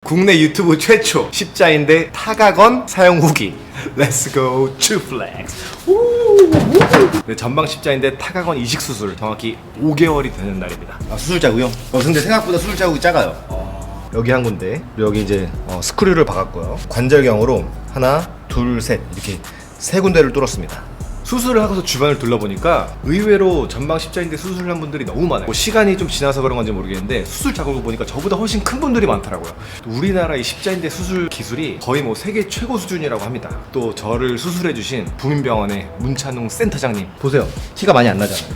국내 유튜브 최초 십자인대 타각원 사용 후기. Let's go to flex. 네, 전방 십자인대 타각원 이식 수술 정확히 5개월이 되는 날입니다. 수술 자국이요? 근데 생각보다 수술 자국이 작아요. 여기 한 군데, 여기 이제 스크류를 박았고요. 관절경으로 하나, 둘, 셋 이렇게 세 군데를 뚫었습니다. 수술을 하고서 주변을 둘러보니까 의외로 전방 십자인대 수술을 한 분들이 너무 많아요. 뭐 시간이 좀 지나서 그런 건지 모르겠는데 수술 자국을 보니까 저보다 훨씬 큰 분들이 많더라고요. 우리나라 이 십자인대 수술 기술이 거의 뭐 세계 최고 수준이라고 합니다. 또 저를 수술해주신 부민병원의 문찬웅 센터장님 보세요. 티가 많이 안 나잖아요.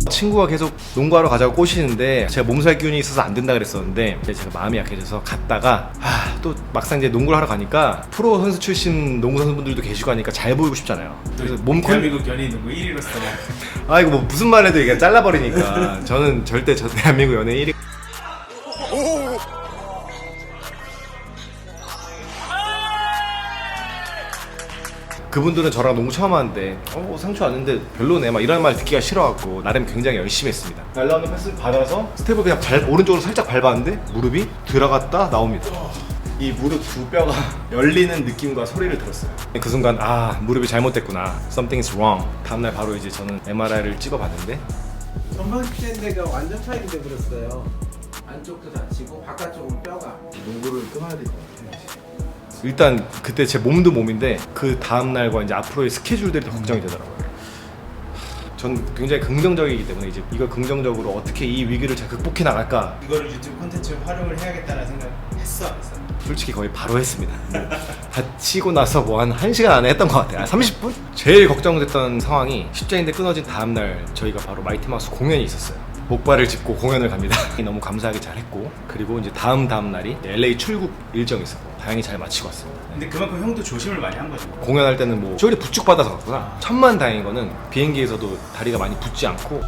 친구가 계속 농구하러 가자고 꼬시는데 제가 몸살 기운이 있어서 안 된다 그랬었는데 제가 마음이 약해져서 갔다가 또 막상 이제 농구를 하러 가니까 프로 선수 출신 농구 선수분들도 계시고 하니까 잘 보이고 싶잖아요. 그래서 대한민국 연예인 농구 1위로서 아 이거 뭐 무슨 말 해도 이게 잘라버리니까 저는 절대 저 대한민국 연예인 1위. 그분들은 저랑 농구 처음 하는데 상처 왔는데 별로네 막 이런 말 듣기가 싫어갖고 나름 굉장히 열심히 했습니다. 날라오는 패스를 받아서 스텝을 그냥 오른쪽으로 살짝 밟았는데 무릎이 들어갔다 나옵니다. 이 무릎 두 뼈가 열리는 느낌과 소리를 들었어요. 그 순간 무릎이 잘못됐구나, something's wrong. 다음날 바로 이제 저는 MRI를 찍어봤는데 전방 십자인대가 완전 차이가 돼버렸어요. 안쪽도 다치고 바깥쪽은 뼈가. 농구를 끊어야 될 것 같아요. 일단 그때 제 몸도 몸인데 그 다음날과 이제 앞으로의 스케줄들이 더 걱정이 되더라고요. 전 굉장히 긍정적이기 때문에 이제 이걸 긍정적으로 어떻게 이 위기를 잘 극복해 나갈까. 이거를 유튜브 콘텐츠로 활용을 해야겠다는 생각 했어? 안 했어? 솔직히 거의 바로 했습니다. 다치고 나서 뭐 한 1시간 안에 했던 것 같아요. 30분? 제일 걱정됐던 상황이 십자인대 끊어진 다음날 저희가 바로 마이티마우스 공연이 있었어요. 목발을 짚고 공연을 갑니다. 너무 감사하게 잘했고, 그리고 이제 다음 날이 LA 출국 일정이 있었고 다행히 잘 마치고 왔습니다. 근데 그만큼 형도 조심을 많이 한 거죠. 공연할 때는 뭐 쇼리 부축 받아서 갔구나. 천만 다행인 거는 비행기에서도 다리가 많이 붓지 않고,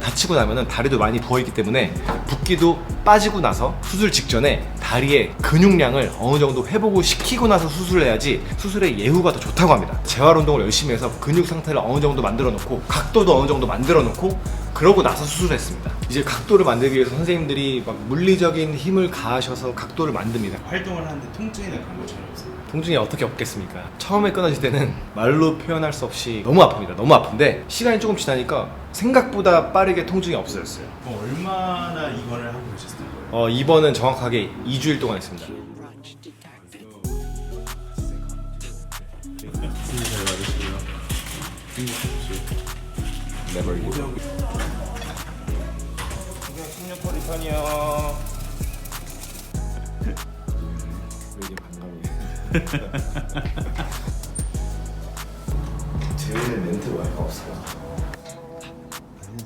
다치고 나면은 다리도 많이 부어있기 때문에 붓기도 빠지고 나서 수술 직전에 다리의 근육량을 어느 정도 회복을 시키고 나서 수술을 해야지 수술의 예후가 더 좋다고 합니다. 재활 운동을 열심히 해서 근육 상태를 어느 정도 만들어 놓고 각도도 어느 정도 만들어 놓고 그러고 나서 수술을 했습니다. 이제 각도를 만들기 위해서 선생님들이 막 물리적인 힘을 가하셔서 각도를 만듭니다. 활동을 하는데 통증이나 그런 거 전혀 없어요. 통증이 어떻게 없겠습니까? 처음에 끊어질 때는 말로 표현할 수 없이 너무 아픕니다. 너무 아픈데 시간이 조금 지나니까 생각보다 빠르게 통증이 없어졌어요. 그럼 얼마나 입원을 하고 계셨어요? 입원은 정확하게 2주일 동안 했습니다. Never you. 16호 리턴이요. 왜 이렇게 반가워요? 제일 멘트로 할 거 없어요.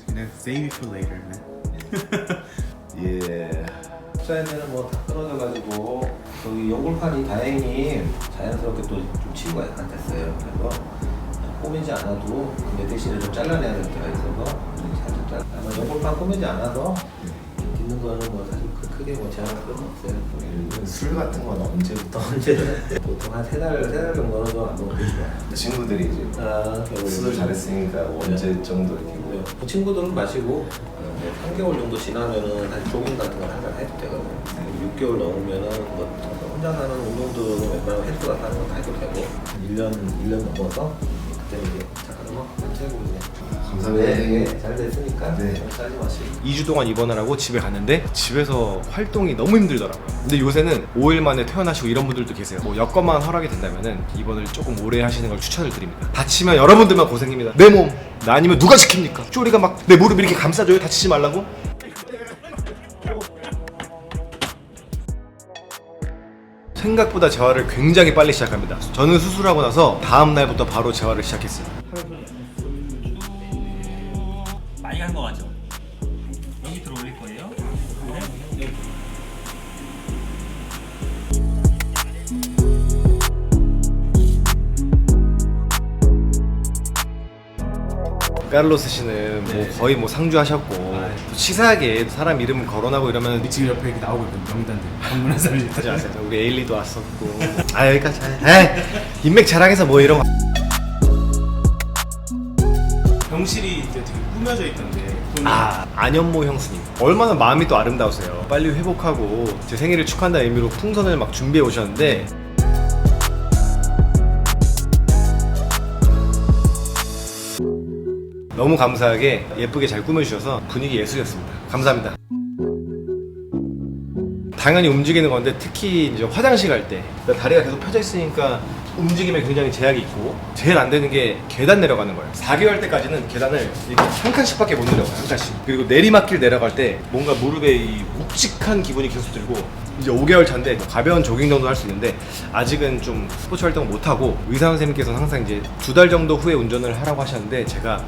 그냥 save it for later. 예. 십자인대는 뭐 다 끊어져가지고 저기 연골판이 다행히 자연스럽게 또 좀 치유가 약간 됐어요. 그래서 꼬매지 않아도 근데 대신에 좀 잘라내야 될 때가 있어서 살짝 잘라. 아마 연골판 꼬매지 않아서 딛는 거는 뭐 사실 크게 뭐 제한할 필요는 없어요. 술 같은 건 언제부터? 언제든 보통 한 세 달 정도는 좀 안 먹는 게 좋아요. 친구들이 이제 수술 잘했으니까 언제 정도 이렇게 뭐 그 친구들은 마시고 3개월 정도 지나면은 사실 조깅 같은 걸 항상 해도 되거든요. 6개월 넘으면은 뭐 혼자 사는 운동도 웬만하면 헬스가 하는 건 다 해도 되고 1년 넘어서 그때 이제 잠깐 뭐 최고 이제 감사합니다. 잘 됐으니까 짜지 마시고 2주 동안 입원을 하고 집에 갔는데 집에서 활동이 너무 힘들더라고요. 근데 요새는 5일 만에 퇴원하시고 이런 분들도 계세요. 뭐 여건만 허락이 된다면은 입원을 조금 오래 하시는 걸 추천을 드립니다. 다치면 여러분들만 고생입니다. 내 몸, 나 아니면 누가 지킵니까? 쪼리가 막 내 무릎 이렇게 감싸줘요? 다치지 말라고? 생각보다 재활을 굉장히 빨리 시작합니다. 저는 수술하고 나서 다음 날부터 바로 재활을 시작했어요. 많이 간 거 같죠? 여기 들어 올릴 거예요. 네. 여기. 카를로스 씨는 뭐 거의 뭐 상주하셨고 또 치사하게 사람 이름 거론하고 이러면 지금 옆에 이렇게 나오고 있는 명단들 방문한 사람이 하지 마세요. 우리 에일리도 왔었고 여기까지 인맥 자랑해서 뭐 이런 거. 병실이 이제 되게 꾸며져 있던데 안현모 형수님 얼마나 마음이 또 아름다우세요. 빨리 회복하고 제 생일을 축하한다는 의미로 풍선을 막 준비해 오셨는데 너무 감사하게 예쁘게 잘 꾸며주셔서 분위기 예술이었습니다. 감사합니다. 당연히 움직이는 건데 특히 이제 화장실 갈 때 다리가 계속 펴져 있으니까 움직임에 굉장히 제약이 있고 제일 안 되는 게 계단 내려가는 거예요. 4개월 때까지는 계단을 이렇게 한 칸씩밖에 못 내려가요. 한 칸씩. 그리고 내리막길 내려갈 때 뭔가 무릎에 이 묵직한 기분이 계속 들고 이제 5개월 차인데 가벼운 조깅 정도 할 수 있는데 아직은 좀 스포츠 활동을 못 하고 의사 선생님께서는 항상 이제 2달 정도 후에 운전을 하라고 하셨는데 제가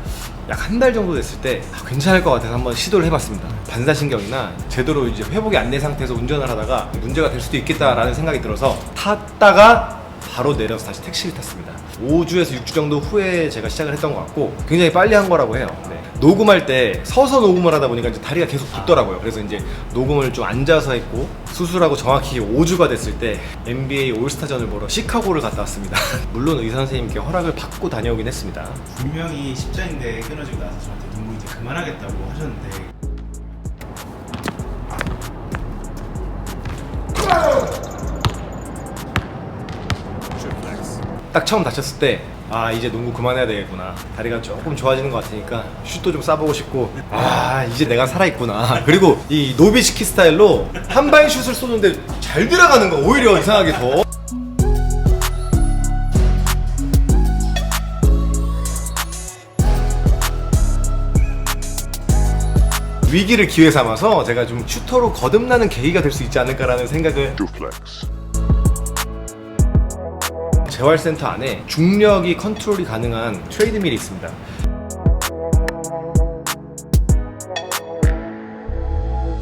약 한 달 정도 됐을 때 괜찮을 것 같아서 한번 시도를 해봤습니다. 반사신경이나 제대로 이제 회복이 안 된 상태에서 운전을 하다가 문제가 될 수도 있겠다라는 생각이 들어서 탔다가 바로 내려서 다시 택시를 탔습니다. 5주에서 6주 정도 후에 제가 시작을 했던 것 같고 굉장히 빨리 한 거라고 해요. 네. 녹음할 때 서서 녹음을 하다 보니까 이제 다리가 계속 붓더라고요. 그래서 이제 녹음을 좀 앉아서 했고 수술하고 정확히 5주가 됐을 때 NBA 올스타전을 보러 시카고를 갔다 왔습니다. 물론 의사 선생님께 허락을 받고 다녀오긴 했습니다. 분명히 십자인대 끊어지고 나서 저한테 농구 이제 그만하겠다고 하셨는데 딱 처음 다쳤을 때 아 이제 농구 그만해야 되겠구나. 다리가 조금 좋아지는 것 같으니까 슛도 좀 쏴보고 싶고 아 이제 내가 살아있구나. 그리고 이 노비치키 스타일로 한 발 슛을 쏘는데 잘 들어가는 거 오히려 이상하게 더 위기를 기회 삼아서 제가 좀 슈터로 거듭나는 계기가 될 수 있지 않을까라는 생각을 재활센터 안에 중력이 컨트롤이 가능한 트레이드밀이 있습니다.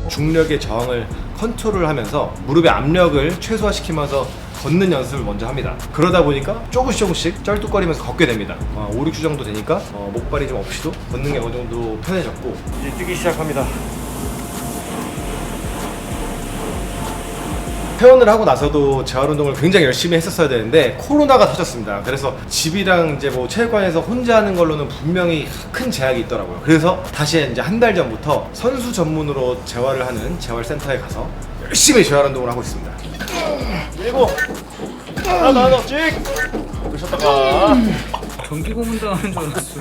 중력의 저항을 컨트롤하면서 무릎의 압력을 최소화시키면서 걷는 연습을 먼저 합니다. 그러다 보니까 조금씩 쩔뚝거리면서 걷게 됩니다. 5, 6주 정도 되니까 목발이 좀 없이도 걷는 게 어느 정도 편해졌고 이제 뛰기 시작합니다. 퇴원을 하고 나서도 재활운동을 굉장히 열심히 했었어야 되는데 코로나가 터졌습니다. 그래서 집이랑 이제 뭐 체육관에서 혼자 하는 걸로는 분명히 큰 제약이 있더라고요. 그래서 다시 이제 한 달 전부터 선수 전문으로 재활을 하는 재활센터에 가서 열심히 재활운동을 하고 있습니다. 그리고 하나 찍! 그러셨다가 경기 고문도 하는 줄 알았어.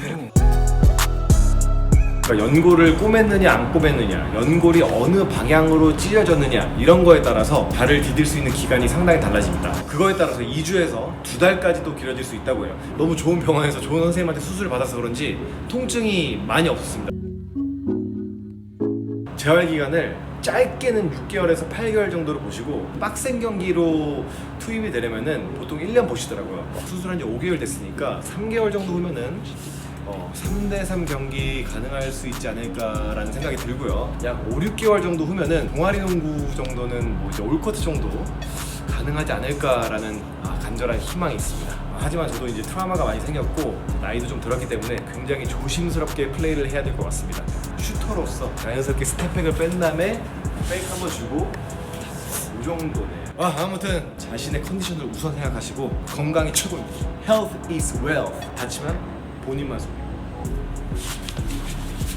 그러니까 연골을 꼬맸느냐 안 꼬맸느냐, 연골이 어느 방향으로 찢어졌느냐 이런 거에 따라서 발을 디딜 수 있는 기간이 상당히 달라집니다. 그거에 따라서 2주에서 2달까지도 길어질 수 있다고 해요. 너무 좋은 병원에서 좋은 선생님한테 수술을 받아서 그런지 통증이 많이 없었습니다. 재활 기간을 짧게는 6개월에서 8개월 정도로 보시고 빡센 경기로 투입이 되려면은 보통 1년 보시더라고요. 수술한 지 5개월 됐으니까 3개월 정도 후면은 3대3 경기 가능할 수 있지 않을까라는 생각이 들고요. 약 5, 6개월 정도 후면은 동아리 농구 정도는 뭐 이제 올커트 정도 가능하지 않을까라는 간절한 희망이 있습니다. 하지만 저도 이제 트라우마가 많이 생겼고 나이도 좀 들었기 때문에 굉장히 조심스럽게 플레이를 해야 될 것 같습니다. 슈터로서 자연스럽게 스텝백을 뺀 다음에 페이크 한번 주고 이 정도네요. 아무튼 자신의 컨디션을 우선 생각하시고 건강이 최고입니다. Health is wealth. 다치면 본인만 손해.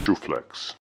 Juflex.